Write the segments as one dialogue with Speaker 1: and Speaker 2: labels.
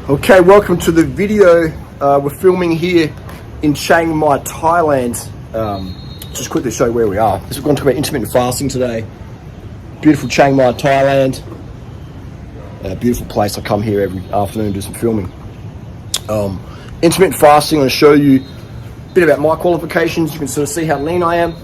Speaker 1: Okay, welcome to the video. We're filming here in Chiang Mai, Thailand. Just quickly show you where we are. So we're going to talk about intermittent fasting today. Beautiful Chiang Mai, Thailand. Beautiful place. I come here every afternoon and do some filming. Intermittent fasting, I'm going to show you a bit about my qualifications. You can sort of see how lean I am.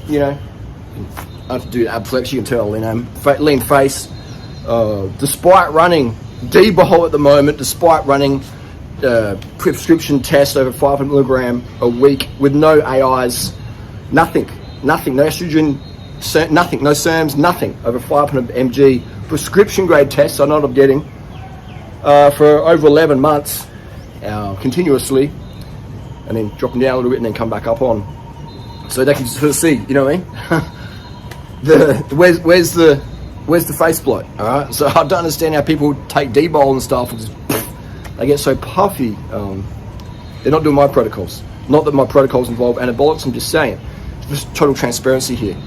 Speaker 1: You know, I have to do ab flex. You can tell how lean I am. Lean face. Despite running D-bol at the moment, despite running prescription tests over 500 milligram a week with no AIs, nothing, no estrogen, nothing, no SERMs, nothing, over 500 mg prescription grade tests I know what I'm getting for over 11 months continuously, and then dropping down a little bit and then come back up on, so they can sort of see, you know what I mean? Where's the face bloat? All right, so I don't understand how people take D-bol and stuff and just, they get so puffy. They're not doing my protocols. Not that my protocols involve anabolics. I'm just saying, just total transparency here,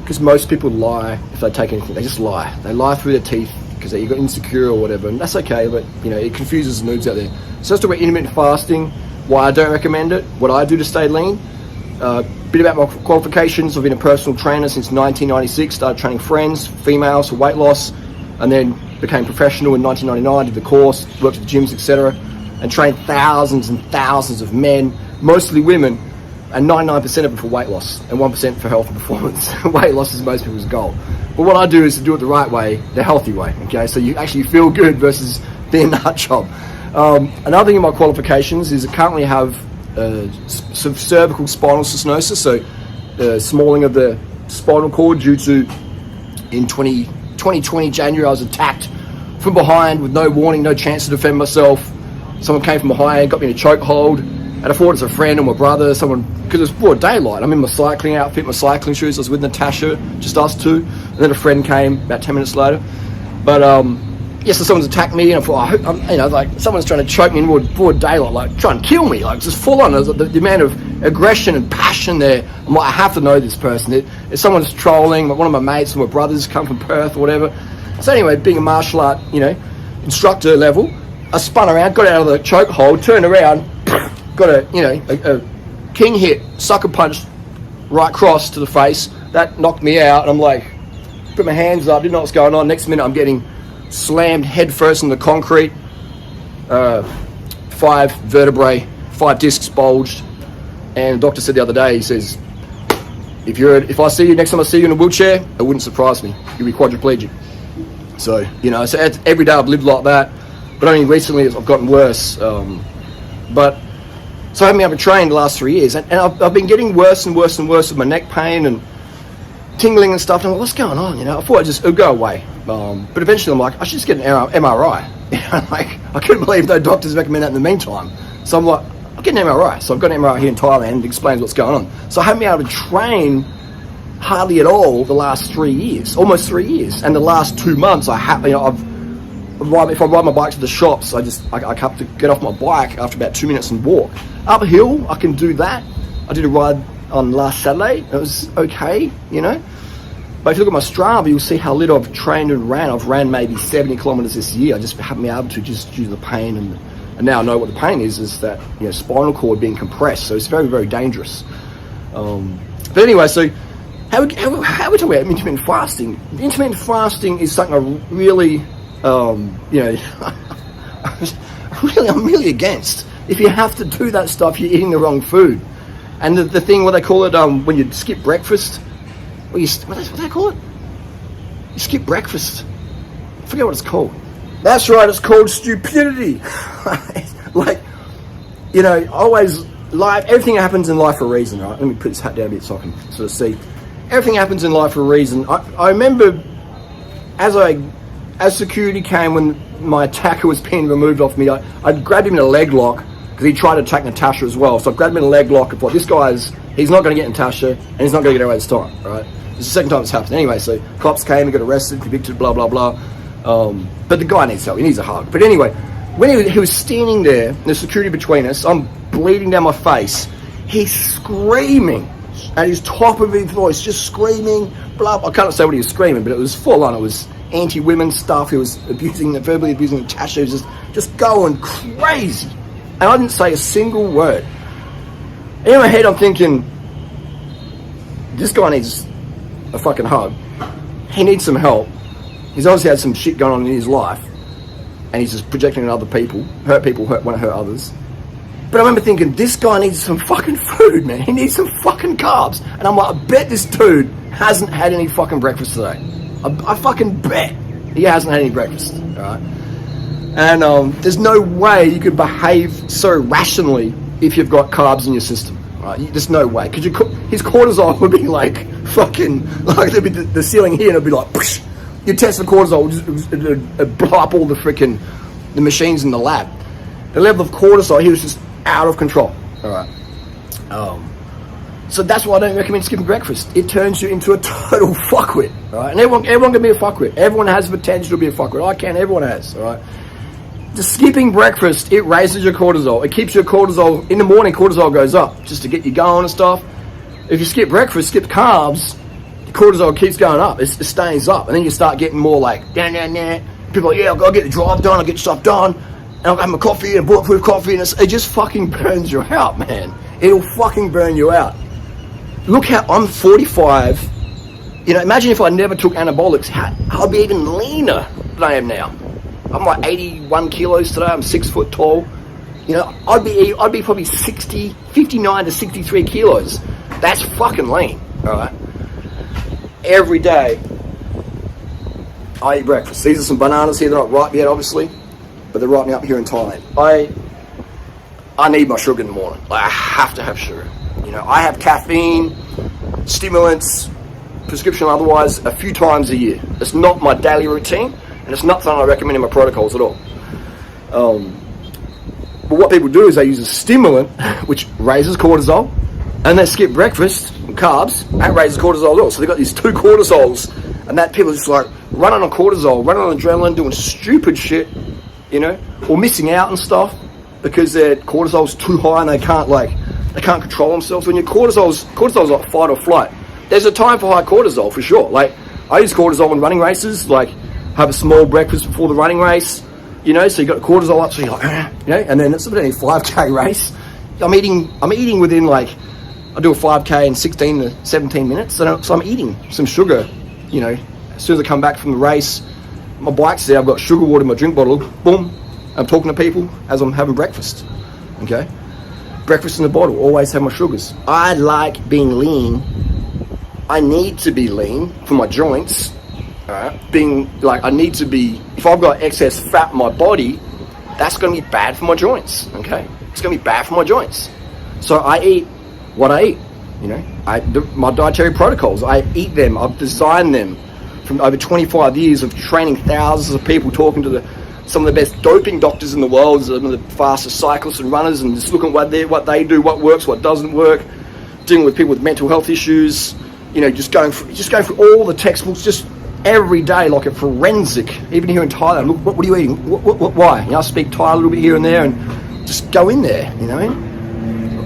Speaker 1: because most people lie if they take anything. They just lie. They lie through their teeth because they got insecure or whatever, and that's okay. But you know, it confuses the moods out there. So let's talk about intermittent fasting. Why I don't recommend it. What I do to stay lean. Bit about my qualifications. I've been a personal trainer since 1996, started training friends, females for weight loss, and then became professional in 1999, did the course, worked at the gyms, etc., and trained thousands and thousands of men, mostly women, and 99% of them for weight loss, and 1% for health and performance. Weight loss is most people's goal. But what I do is to do it the right way, the healthy way, okay? So you actually feel good versus being a nut job. Another thing in my qualifications is I currently have cervical spinal stenosis, so smalling of the spinal cord due to, in 2020 January, I was attacked from behind with no warning, no chance to defend myself. Someone came from behind, got me in a chokehold, and I thought it's a friend or my brother, someone, because it was broad daylight. I'm in my cycling outfit, my cycling shoes. I was with Natasha, just us two, and then a friend came about 10 minutes later. But yes, so someone's attacked me, and I thought, you know, like someone's trying to choke me in broad daylight, like trying to kill me, like just full on. The amount of aggression and passion there. I'm like, I have to know this person. If someone's trolling, like one of my mates or my brothers come from Perth or whatever. So anyway, being a martial art, you know, instructor level, I spun around, got out of the chokehold, turned around, got a king hit, sucker punch right cross to the face. That knocked me out, and I'm like, put my hands up, didn't know what's going on. Next minute, I'm getting slammed head first in the concrete, 5 vertebrae, 5 discs bulged, and the doctor said the other day, he says, if I see you next time I see you in a wheelchair, it wouldn't surprise me, you'll be quadriplegic. So, you know, so every day I've lived like that, but only recently I've gotten worse. But so I haven't been able to train the last 3 years, and I've been getting worse and worse and worse with my neck pain and tingling and stuff, and I'm like, what's going on? You know, I thought it would go away. But eventually I'm like, I should just get an MRI. You know, like, I couldn't believe no doctors recommend that in the meantime. So I'm like, I'll get an MRI. So I've got an MRI here in Thailand that explains what's going on. So I haven't been able to train hardly at all the last 3 years, almost 3 years. And the last 2 months I have, you know, if I ride my bike to the shops, I have to get off my bike after about 2 minutes and walk. Uphill, I can do that. I did a ride on last Saturday. It was okay, you know. But if you look at my Strava, you'll see how little I've trained and ran. I've ran maybe 70 kilometers this year. I just haven't been able to, just due to the pain. And now I know what the pain is that, you know, spinal cord being compressed. So it's very, very dangerous. But anyway, so how we talk about intermittent fasting? Intermittent fasting is something I really, you know, I'm really against. If you have to do that stuff, you're eating the wrong food. And the thing, what they call it, when you skip breakfast, what do they call it? You skip breakfast. I forget what it's called. That's right, it's called stupidity. Like, you know, everything happens in life for a reason, right? Let me put this hat down a bit so I can sort of see. Everything happens in life for a reason. I remember as security came when my attacker was being removed off me, I grabbed him in a leg lock because he tried to attack Natasha as well. So I grabbed him in a leg lock and thought, he's not going to get Natasha and he's not going to get away this time, right? It's the second time it's happened. Anyway, so cops came and got arrested, convicted, blah, blah, blah. But the guy needs help. He needs a hug. But anyway, when he was standing there, there's security between us, I'm bleeding down my face. He's screaming at his top of his voice, just screaming, blah, blah. I can't say what he was screaming, but it was full on. anti-women stuff. He was verbally abusing Natasha. He was just going crazy. And I didn't say a single word. In my head, I'm thinking, this guy needs a fucking hug. He needs some help. He's obviously had some shit going on in his life. And he's just projecting on other people. Hurt people, want to hurt others. But I remember thinking, this guy needs some fucking food, man. He needs some fucking carbs. And I'm like, I bet this dude hasn't had any fucking breakfast today. I fucking bet he hasn't had any breakfast, alright? And there's no way you could behave so rationally if you've got carbs in your system, right? There's no way. Because his cortisol would be like fucking, like there'd be the ceiling here and it'd be like, psh, you test the cortisol, it'd blow up all the machines in the lab. The level of cortisol, he was just out of control, alright? So that's why I don't recommend skipping breakfast. It turns you into a total fuckwit, right? And everyone can be a fuckwit. Everyone has the potential to be a fuckwit. I can, everyone has, all right? Just skipping breakfast, it raises your cortisol. It keeps your cortisol, in the morning cortisol goes up, just to get you going and stuff. If you skip breakfast, skip carbs, the cortisol keeps going up. It stays up. And then you start getting more like, people are like, yeah, I'll go get the drive done, I'll get stuff done, and I'll have my coffee and bulletproof coffee, and it just fucking burns you out, man. It'll fucking burn you out. Look how I'm 45. You know, imagine if I never took anabolics, I'd be even leaner than I am now. I'm like 81 kilos today. I'm 6 foot tall. You know, I'd be probably 59 to 63 kilos. That's fucking lean, all right? Every day, I eat breakfast. These are some bananas here. They're not ripe yet, obviously, but they're ripening up here in Thailand. I need my sugar in the morning. Like, I have to have sugar. You know, I have caffeine, stimulants, prescription otherwise, a few times a year. It's not my daily routine, and it's not something I recommend in my protocols at all. But what people do is they use a stimulant, which raises cortisol, and they skip breakfast, carbs, that raises cortisol as well. So they've got these two cortisols, and that people are just like running on cortisol, running on adrenaline, doing stupid shit, you know, or missing out and stuff because their cortisol's too high and they can't control themselves. When your cortisol's like fight or flight. There's a time for high cortisol for sure. Like I use cortisol in running races, like have a small breakfast before the running race, you know, so you got the cortisol up, so you're like, you know, and then it's about a 5K race. I'm eating within like, I do a 5K in 16 to 17 minutes, so I'm eating some sugar, you know, as soon as I come back from the race. My bike's there, I've got sugar water in my drink bottle, boom, I'm talking to people as I'm having breakfast, okay? Breakfast in the bottle, always have my sugars. I like being lean. I need to be lean for my joints, all right? I need to be, if I've got excess fat in my body, that's gonna be bad for my joints, okay? It's gonna be bad for my joints. So I eat what I eat, you know? My dietary protocols, I eat them, I've designed them from over 25 years of training thousands of people, talking to some of the best doping doctors in the world, some of the fastest cyclists and runners, and just looking at what they do, what works, what doesn't work, dealing with people with mental health issues, you know, just going through all the textbooks, just every day like a forensic. Even here in Thailand, look, what are you eating? Why? You know, I speak Thai a little bit here and there, and just go in there, you know.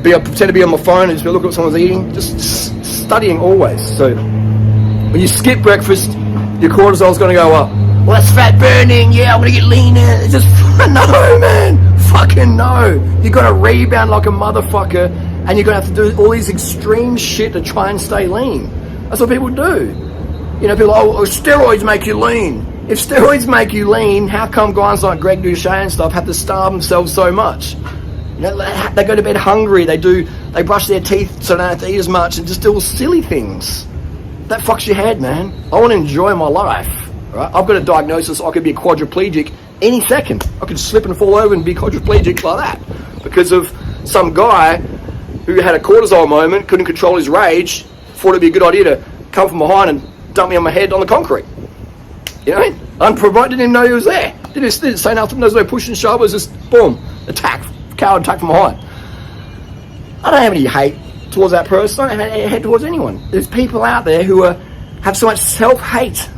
Speaker 1: Pretend to be on my phone and just look at what someone's eating. Just studying always. So when you skip breakfast, your cortisol's going to go up. Well, that's fat burning. Yeah, I'm going to get leaner. It's just, no, man. Fucking no. You're going to rebound like a motherfucker, and you're going to have to do all these extreme shit to try and stay lean. That's what people do. You know, people are, oh, steroids make you lean. If steroids make you lean, how come guys like Greg Duchesne and stuff have to starve themselves so much? You know, they go to bed hungry. They brush their teeth so they don't have to eat as much, and just do all silly things. That fucks your head, man. I want to enjoy my life. Right? I've got a diagnosis. I could be a quadriplegic any second. I could slip and fall over and be quadriplegic like that because of some guy who had a cortisol moment, couldn't control his rage, thought it'd be a good idea to come from behind and dump me on my head on the concrete. You know what I mean? Unprovoked, didn't even know he was there. Didn't say nothing. There was no push and shove. It was just boom, attack, coward attack from behind. I don't have any hate towards that person. I don't have any hate towards anyone. There's people out there who have so much self-hate.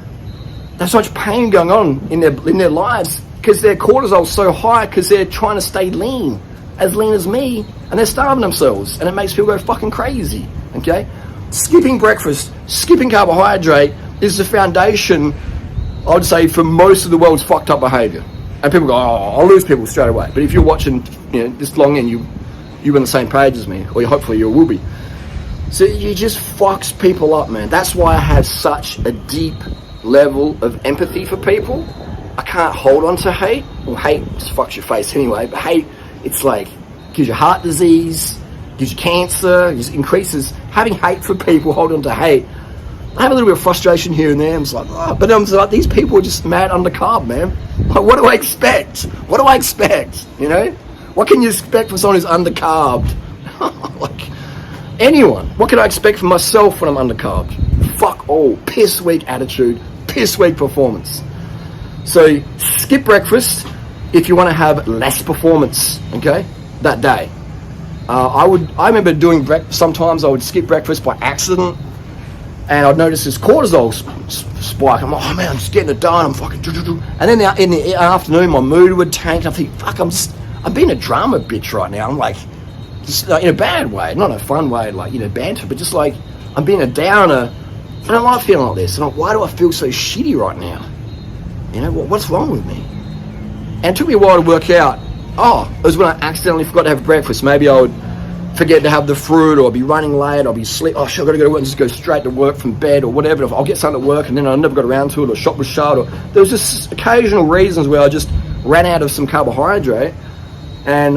Speaker 1: There's so much pain going on in their lives because their cortisol's so high because they're trying to stay lean as me, and they're starving themselves, and it makes people go fucking crazy, okay? Skipping breakfast, skipping carbohydrate is the foundation I would say for most of the world's fucked up behaviour. And people go, oh, I'll lose people straight away. But if you're watching, this long and you're on the same page as me, or hopefully you will be. So you just fucks people up, man. That's why I have such a deep level of empathy for people. I can't hold on to hate. Well, hate just fucks your face anyway. But hate, it's like, gives you heart disease, gives you cancer, just increases. Having hate for people, hold on to hate. I have a little bit of frustration here and there. I'm just like, oh, but I'm just like, these people are just mad under carb, man. Like, what do I expect? What do I expect? What can you expect from someone who's under carbed? Like, anyone. What can I expect from myself when I'm under carbed? Fuck all. Piss weak attitude, piss weak performance. So skip breakfast if you want to have less performance, okay, that day. I remember doing sometimes I would skip breakfast by accident, and I'd notice this cortisol spike. I'm like, oh man, I'm just getting it done. I'm fucking. And then in the afternoon, my mood would tank. I think, fuck, I'm being a drama bitch right now. I'm like, just in a bad way, not a fun way, like banter, but just like I'm being a downer. I don't like feeling like this. And I'm like, why do I feel so shitty right now? What's wrong with me? And it took me a while to work out. Oh, it was when I accidentally forgot to have breakfast. Maybe I would forget to have the fruit, or I'll be running late, I'll be asleep. Oh shit, I've got to go to work and just go straight to work from bed or whatever. I'll get something at work and then I never got around to it, or shop was shut, or there was just occasional reasons where I just ran out of some carbohydrate. And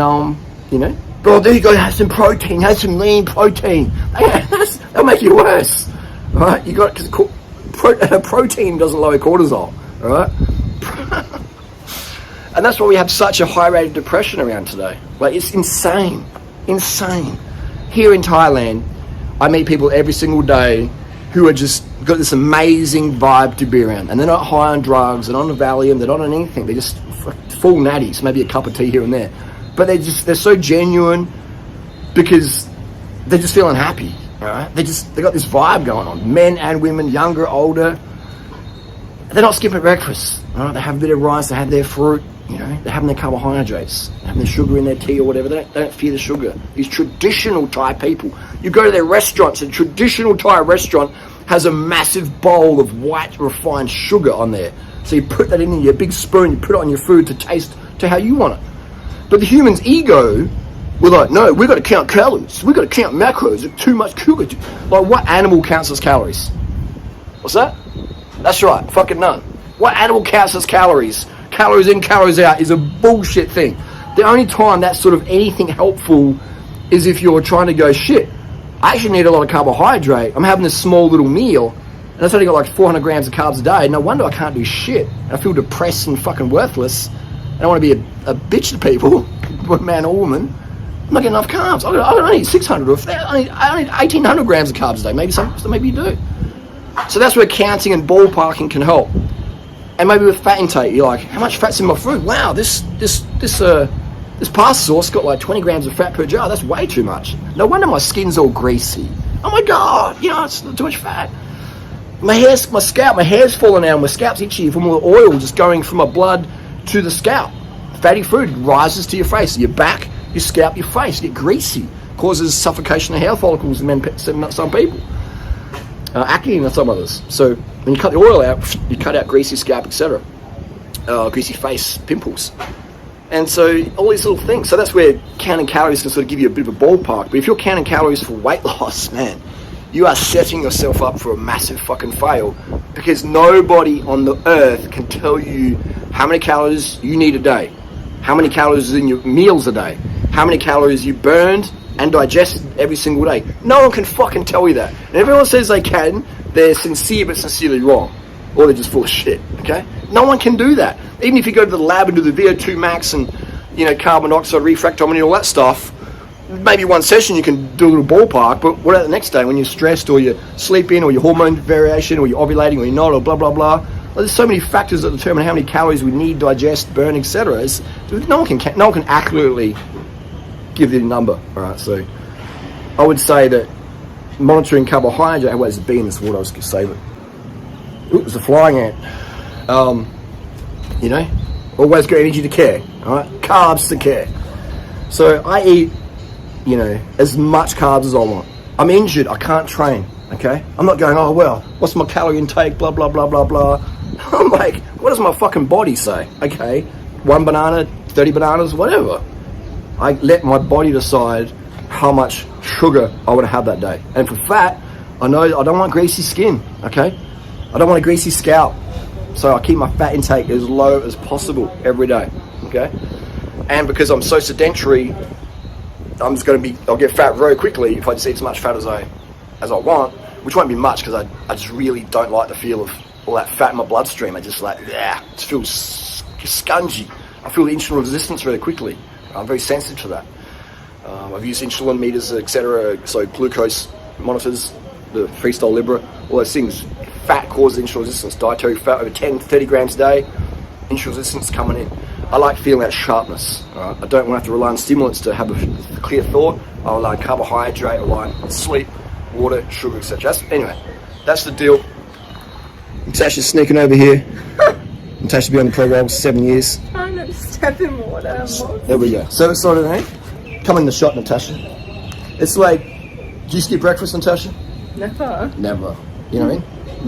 Speaker 1: bro, there you go, have some protein, have some lean protein. That'll make you worse. All right, you got, because protein doesn't lower cortisol. All right. And that's why we have such a high rate of depression around today. Like, it's insane. Here in Thailand, I meet people every single day who are just got this amazing vibe to be around, and they're not high on drugs, they're not on Valium, they're not on anything. They're just full natties, maybe a cup of tea here and there, but they're so genuine because they're just feeling happy. All right, they got this vibe going on. Men and women, younger, older. They're not skipping breakfast. All right, they have a bit of rice, they have their fruit. They're having their carbohydrates, they're having their sugar in their tea or whatever. They don't fear the sugar. These traditional Thai people, you go to their restaurants, a traditional Thai restaurant has a massive bowl of white refined sugar on there. So you put that in your big spoon, you put it on your food to taste to how you want it. But the human's ego, we're like, no, we've got to count calories, we've got to count macros, it's too much sugar. Like, what animal counts as calories? What's that? That's right, fucking none. What animal counts as calories? Calories in, calories out is a bullshit thing. The only time that's sort of anything helpful is if you're trying to go, shit, I actually need a lot of carbohydrate. I'm having this small little meal, and I've only got like 400 grams of carbs a day. No wonder I can't do shit. And I feel depressed and fucking worthless. And I want to be a bitch to people, man or woman. I'm not getting enough carbs. I don't need 600 or I need 1,800 grams of carbs a day. Maybe you do. So that's where counting and ballparking can help. And maybe with fat intake, you're like, how much fat's in my food? Wow, this pasta sauce got like 20 grams of fat per jar. That's way too much. No wonder my skin's all greasy. Oh my God, it's too much fat. My hair's falling out. My scalp's itchy from all the oil just going from my blood to the scalp. Fatty food rises to your face, your back, your scalp, your face. You get greasy. Causes suffocation of hair follicles in some people. Acne and some others. So when you cut the oil out, you cut out greasy scalp, etc. Greasy face, pimples. And so all these little things. So that's where counting calories can sort of give you a bit of a ballpark. But if you're counting calories for weight loss, man, you are setting yourself up for a massive fucking fail, because nobody on the earth can tell you how many calories you need a day, how many calories is in your meals a day, how many calories you burned and digested every single day. No one can fucking tell you that. And everyone says they can, they're sincere but sincerely wrong. Or they're just full of shit, okay? No one can do that. Even if you go to the lab and do the VO2 max and, carbon dioxide, refractometry, all that stuff, maybe one session you can do a little ballpark, but what about the next day when you're stressed, or you're sleeping, or your hormone variation, or you're ovulating, or you're not, or blah, blah, blah. Well, there's so many factors that determine how many calories we need, digest, burn, etc. No one can accurately give the number, all right? So I would say that monitoring carbohydrate, where's the B in this water, I was going to say, but it was a flying ant. Always got energy to care, all right? Carbs to care. So I eat, as much carbs as I want. I'm injured, I can't train, okay? I'm not going, oh, well, what's my calorie intake, blah, blah, blah, blah, blah. I'm like, what does my fucking body say? Okay, 1 banana, 30 bananas, whatever. I let my body decide how much sugar I want to have that day. And for fat, I know I don't want greasy skin, okay? I don't want a greasy scalp. So I keep my fat intake as low as possible every day, okay? And because I'm so sedentary, I'll get fat very quickly if I just eat as much fat as I want, which won't be much because I just really don't like the feel of all that fat in my bloodstream. I just like, it just feels scungy. I feel the insulin resistance very quickly. I'm very sensitive to that. I've used insulin meters, etc. So glucose monitors, the Freestyle Libra, all those things. Fat causes insulin resistance. Dietary fat over 10, 30 grams a day, insulin resistance coming in. I like feeling that sharpness. Right? I don't want to have to rely on stimulants to have a clear thought. I rely on carbohydrate, I rely on sleep, water, sugar, etc. Anyway, that's the deal. Natasha's sneaking over here. Natasha's been on the program for 7 years.
Speaker 2: I'm not stepping water.
Speaker 1: There we go. So excited, eh? Come in the shot, Natasha. It's like, do you skip breakfast, Natasha?
Speaker 2: Never.
Speaker 1: Never. You know what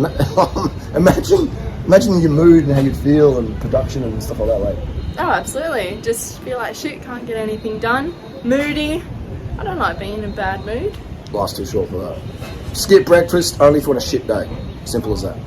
Speaker 1: I mean? Imagine your mood and how you'd feel and production and stuff like that, like.
Speaker 2: Oh, absolutely. Just feel like shit, can't get anything done. Moody. I don't like being in a bad mood.
Speaker 1: Life's too short for that. Skip breakfast only if you want a shit day. Simple as that.